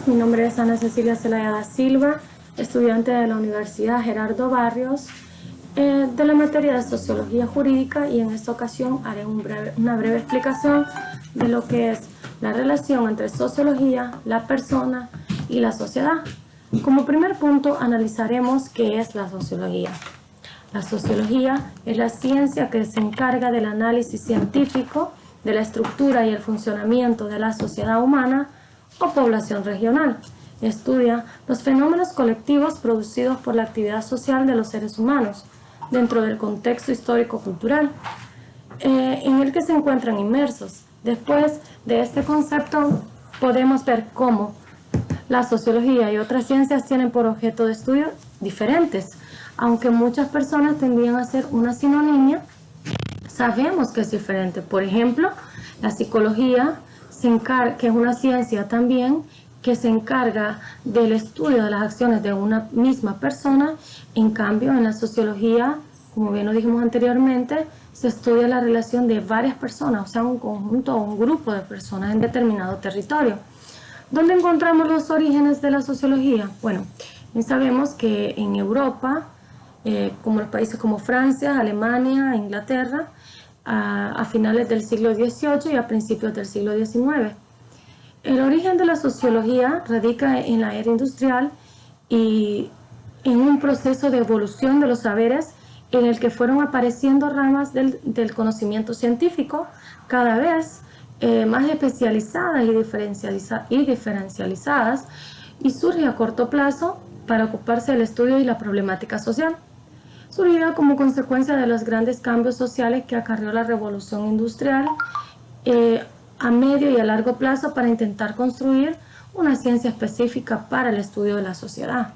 mi nombre es Ana Cecilia Zelaya da Silva, estudiante de la Universidad Gerardo Barrios, de la materia de Sociología Jurídica, y en esta ocasión haré una breve explicación de lo que es la relación entre sociología, la persona y la sociedad. Como primer punto analizaremos qué es la sociología. La sociología es la ciencia que se encarga del análisis científico de la estructura y el funcionamiento de la sociedad humana o población regional. Estudia los fenómenos colectivos producidos por la actividad social de los seres humanos dentro del contexto histórico-cultural en el que se encuentran inmersos. Después de este concepto podemos ver cómo la sociología y otras ciencias tienen por objeto de estudio diferentes. Aunque muchas personas tendrían a hacer una sinonimia, sabemos que es diferente. Por ejemplo, la psicología, que es una ciencia también que se encarga del estudio de las acciones de una misma persona. En cambio, en la sociología, como bien lo dijimos anteriormente, se estudia la relación de varias personas, o sea, un conjunto o un grupo de personas en determinado territorio. ¿Dónde encontramos los orígenes de la sociología? Bueno, sabemos que en Europa, como los países como Francia, Alemania, Inglaterra, a finales del siglo XVIII y a principios del siglo XIX. El origen de la sociología radica en la era industrial y en un proceso de evolución de los saberes en el que fueron apareciendo ramas del conocimiento científico cada vez más especializadas y diferencializadas, y surge a corto plazo para ocuparse del estudio y la problemática social. Surgía como consecuencia de los grandes cambios sociales que acarreó la revolución industrial a medio y a largo plazo, para intentar construir una ciencia específica para el estudio de la sociedad.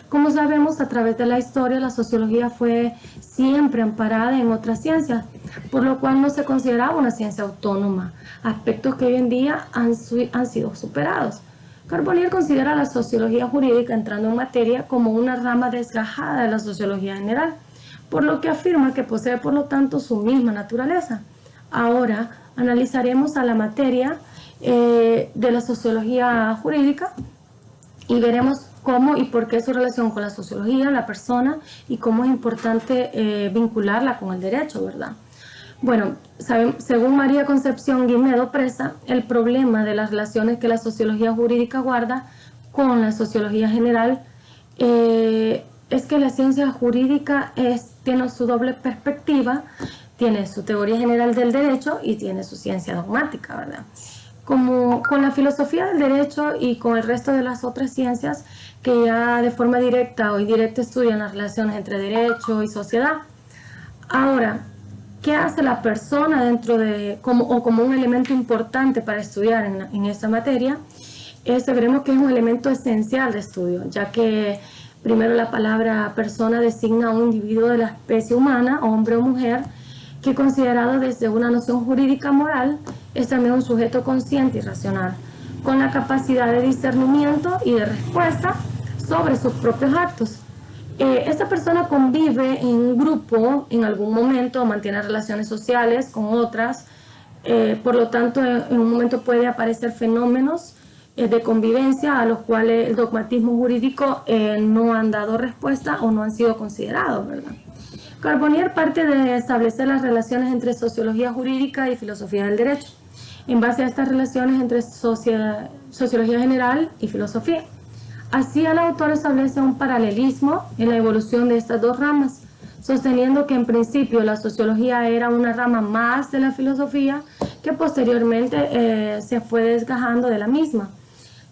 Como sabemos, a través de la historia, la sociología fue siempre amparada en otras ciencias, por lo cual no se consideraba una ciencia autónoma, aspectos que hoy en día han sido superados. Carbonnier considera la sociología jurídica, entrando en materia, como una rama desgajada de la sociología general, por lo que afirma que posee, por lo tanto, su misma naturaleza. Ahora analizaremos a la materia de la sociología jurídica y veremos cómo y por qué su relación con la sociología, la persona, y cómo es importante vincularla con el derecho, ¿verdad? Bueno, según María Concepción Guimedo Presa, el problema de las relaciones que la sociología jurídica guarda con la sociología general es que la ciencia jurídica tiene su doble perspectiva, tiene su teoría general del derecho y tiene su ciencia dogmática, ¿verdad? Como con la filosofía del derecho y con el resto de las otras ciencias que ya de forma directa o indirecta estudian las relaciones entre derecho y sociedad. Ahora, ¿qué hace la persona como un elemento importante para estudiar en esta materia? Veremos que es un elemento esencial de estudio, ya que primero la palabra persona designa a un individuo de la especie humana, hombre o mujer, que considerado desde una noción jurídica moral es también un sujeto consciente y racional, con la capacidad de discernimiento y de respuesta sobre sus propios actos. Esta persona convive en un grupo en algún momento, mantiene relaciones sociales con otras, por lo tanto en un momento puede aparecer fenómenos de convivencia a los cuales el dogmatismo jurídico no han dado respuesta o no han sido considerados, ¿verdad? Carbonnier parte de establecer las relaciones entre sociología jurídica y filosofía del derecho, en base a estas relaciones entre sociología general y filosofía. Así, el autor establece un paralelismo en la evolución de estas dos ramas, sosteniendo que en principio la sociología era una rama más de la filosofía que posteriormente se fue desgajando de la misma,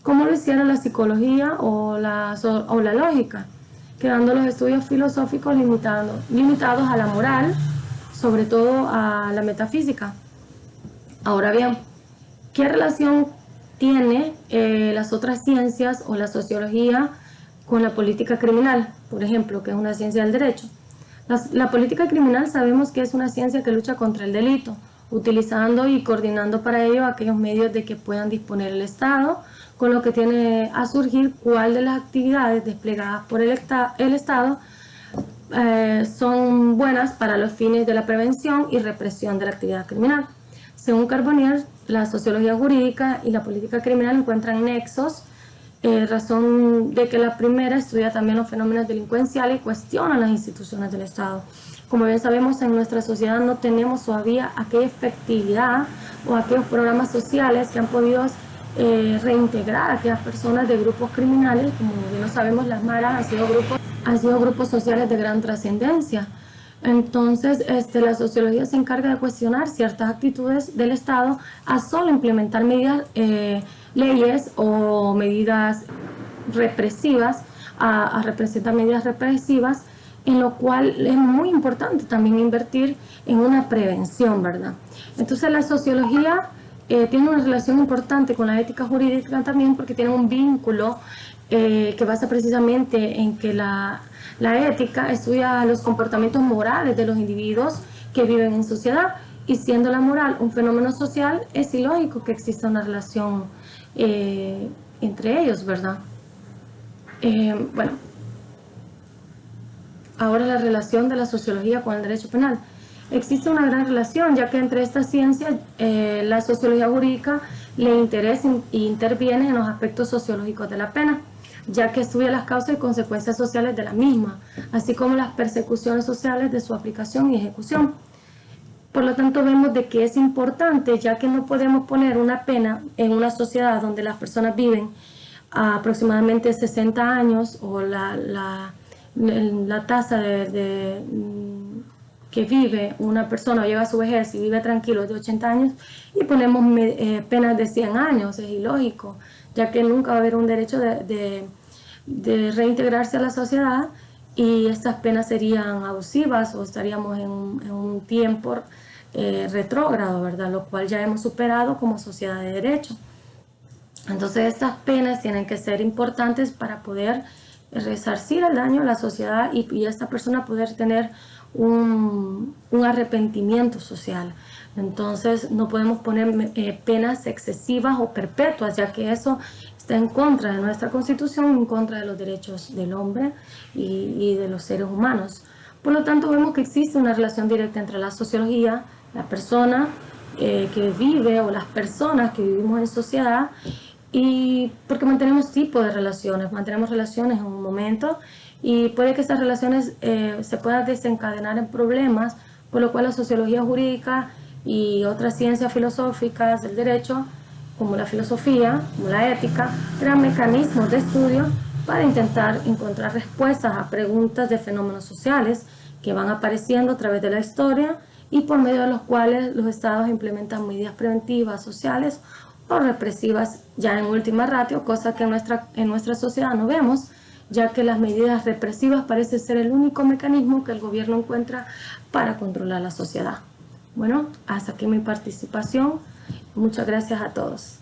como lo hiciera la psicología o la lógica, quedando los estudios filosóficos limitados a la moral, sobre todo a la metafísica. Ahora bien, ¿qué relación tiene las otras ciencias o la sociología con la política criminal, por ejemplo, que es una ciencia del derecho? La política criminal sabemos que es una ciencia que lucha contra el delito, utilizando y coordinando para ello aquellos medios de que puedan disponer el Estado, con lo que tiene a surgir cuál de las actividades desplegadas por el Estado son buenas para los fines de la prevención y represión de la actividad criminal. Según Carbonnier, la sociología jurídica y la política criminal encuentran nexos razón de que la primera estudia también los fenómenos delincuenciales y cuestiona las instituciones del Estado. Como bien sabemos, en nuestra sociedad no tenemos todavía aquella efectividad o aquellos programas sociales que han podido reintegrar a aquellas personas de grupos criminales. Como bien lo sabemos, las maras han sido grupos sociales de gran trascendencia. Entonces, la sociología se encarga de cuestionar ciertas actitudes del Estado a solo implementar medidas, leyes o medidas represivas, a representar medidas represivas, en lo cual es muy importante también invertir en una prevención, ¿verdad? Entonces, la sociología tiene una relación importante con la ética jurídica también, porque tiene un vínculo que basa precisamente en que la ética estudia los comportamientos morales de los individuos que viven en sociedad, y siendo la moral un fenómeno social, es ilógico que exista una relación entre ellos, ¿verdad? Bueno, ahora la relación de la sociología con el derecho penal. Existe una gran relación, ya que entre estas ciencias la sociología jurídica le interesa e interviene en los aspectos sociológicos de la pena, ya que estudia las causas y consecuencias sociales de la misma, así como las persecuciones sociales de su aplicación y ejecución. Por lo tanto, vemos de que es importante, ya que no podemos poner una pena en una sociedad donde las personas viven aproximadamente 60 años, o la tasa que vive una persona o llega a su vejez y vive tranquilo de 80 años, y ponemos penas de 100 años. Es ilógico, ya que nunca va a haber un derecho de reintegrarse a la sociedad, y estas penas serían abusivas, o estaríamos en un tiempo retrógrado, ¿verdad? Lo cual ya hemos superado como sociedad de derecho. Entonces, estas penas tienen que ser importantes para poder resarcir el daño a la sociedad y esta persona poder tener un arrepentimiento social. Entonces, no podemos poner penas excesivas o perpetuas, ya que eso está en contra de nuestra Constitución, en contra de los derechos del hombre y de los seres humanos. Por lo tanto, vemos que existe una relación directa entre la sociología, la persona que vive, o las personas que vivimos en sociedad, y porque mantenemos tipos de relaciones, mantenemos relaciones en un momento, y puede que esas relaciones se puedan desencadenar en problemas, por lo cual la sociología jurídica y otras ciencias filosóficas del derecho, como la filosofía, como la ética, crean mecanismos de estudio para intentar encontrar respuestas a preguntas de fenómenos sociales que van apareciendo a través de la historia, y por medio de los cuales los estados implementan medidas preventivas sociales o represivas, ya en última ratio, cosa que en nuestra sociedad no vemos, ya que las medidas represivas parecen ser el único mecanismo que el gobierno encuentra para controlar la sociedad. Bueno, hasta aquí mi participación. Muchas gracias a todos.